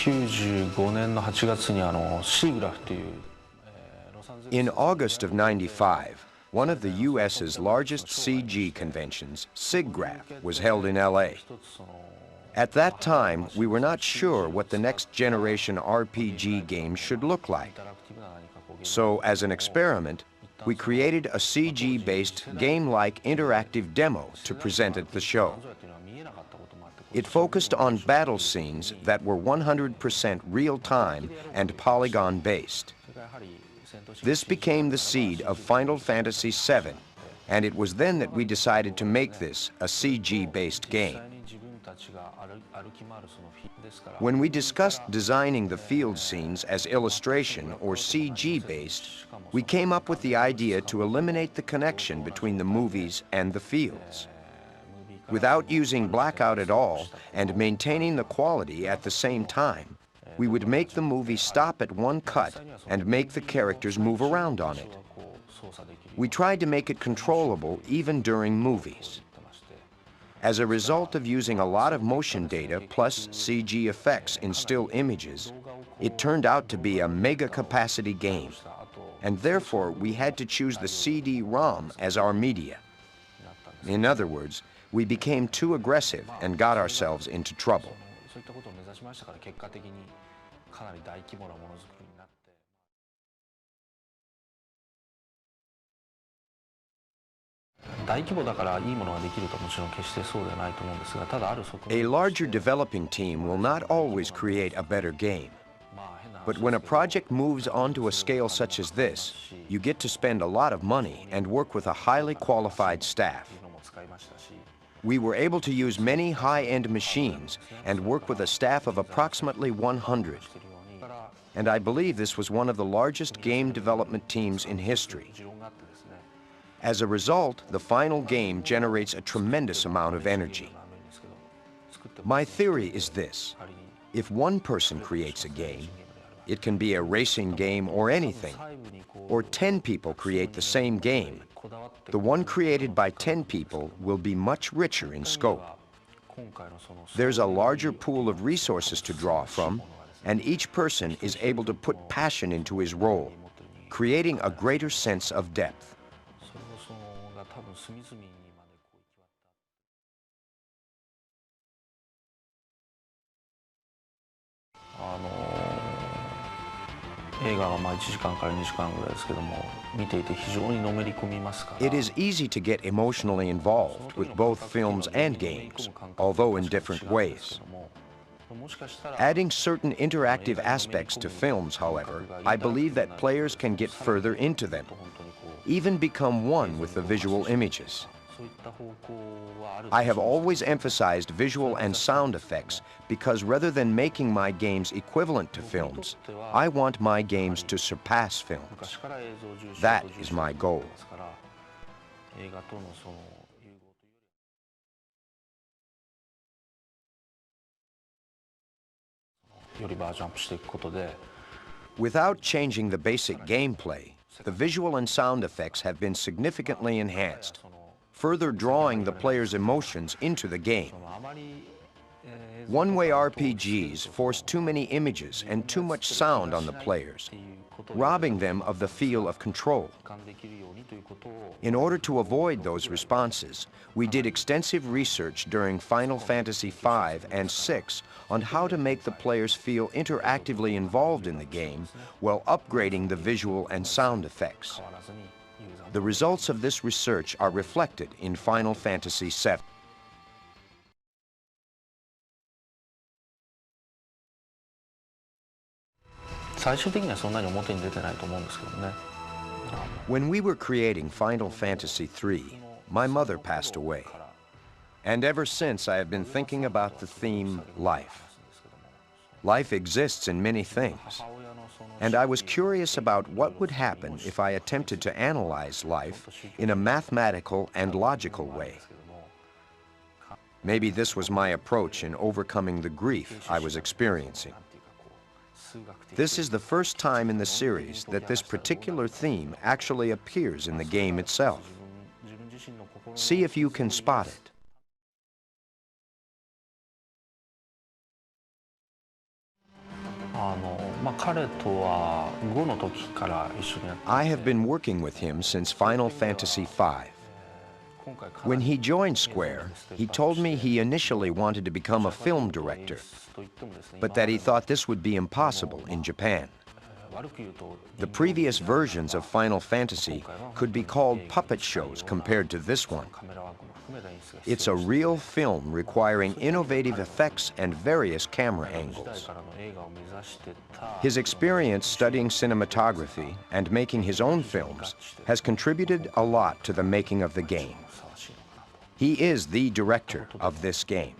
In August of '95, one of the U.S.'s largest CG conventions, SIGGRAPH, was held in L.A. At that time, we were not sure what the next generation RPG game should look like. So, as an experiment, we created a CG-based, game-like interactive demo to present at the show. It focused on battle scenes that were 100% real-time and polygon-based. This became the seed of Final Fantasy VII, and it was then that we decided to make this a CG-based game. When we discussed designing the field scenes as illustration or CG-based, we came up with the idea to eliminate the connection between the movies and the fields. Without using blackout at all and maintaining the quality at the same time, we would make the movie stop at one cut and make the characters move around on it. We tried to make it controllable even during movies. As a result of using a lot of motion data plus CG effects in still images, it turned out to be a mega-capacity game, and therefore we had to choose the CD-ROM as our media. In other words, we became too aggressive and got ourselves into trouble. A larger developing team will not always create a better game. But when a project moves onto a scale such as this, you get to spend a lot of money and work with a highly qualified staff. We were able to use many high-end machines and work with a staff of approximately 100. And I believe this was one of the largest game development teams in history. As a result, the final game generates a tremendous amount of energy. My theory is this: if one person creates a game, it can be a racing game or anything, or 10 people create the same game, the one created by 10 people will be much richer in scope. There's a larger pool of resources to draw from, and each person is able to put passion into his role, creating a greater sense of depth. It is easy to get emotionally involved with both films and games, although in different ways. Adding certain interactive aspects to films, however, I believe that players can get further into them, even become one with the visual images. I have always emphasized visual and sound effects because rather than making my games equivalent to films, I want my games to surpass films. That is my goal. Without changing the basic gameplay, the visual and sound effects have been significantly enhanced, further drawing the player's emotions into the game. One-way RPGs force too many images and too much sound on the players, robbing them of the feel of control. In order to avoid those responses, we did extensive research during Final Fantasy V and VI on how to make the players feel interactively involved in the game while upgrading the visual and sound effects. The results of this research are reflected in Final Fantasy VII. When we were creating Final Fantasy III, my mother passed away. And ever since, I have been thinking about the theme, life. Life exists in many things. And I was curious about what would happen if I attempted to analyze life in a mathematical and logical way. Maybe this was my approach in overcoming the grief I was experiencing. This is the first time in the series that this particular theme actually appears in the game itself. See if you can spot it. I have been working with him since Final Fantasy V. When he joined Square, he told me he initially wanted to become a film director, but that he thought this would be impossible in Japan. The previous versions of Final Fantasy could be called puppet shows compared to this one. It's a real film requiring innovative effects and various camera angles. His experience studying cinematography and making his own films has contributed a lot to the making of the game. He is the director of this game.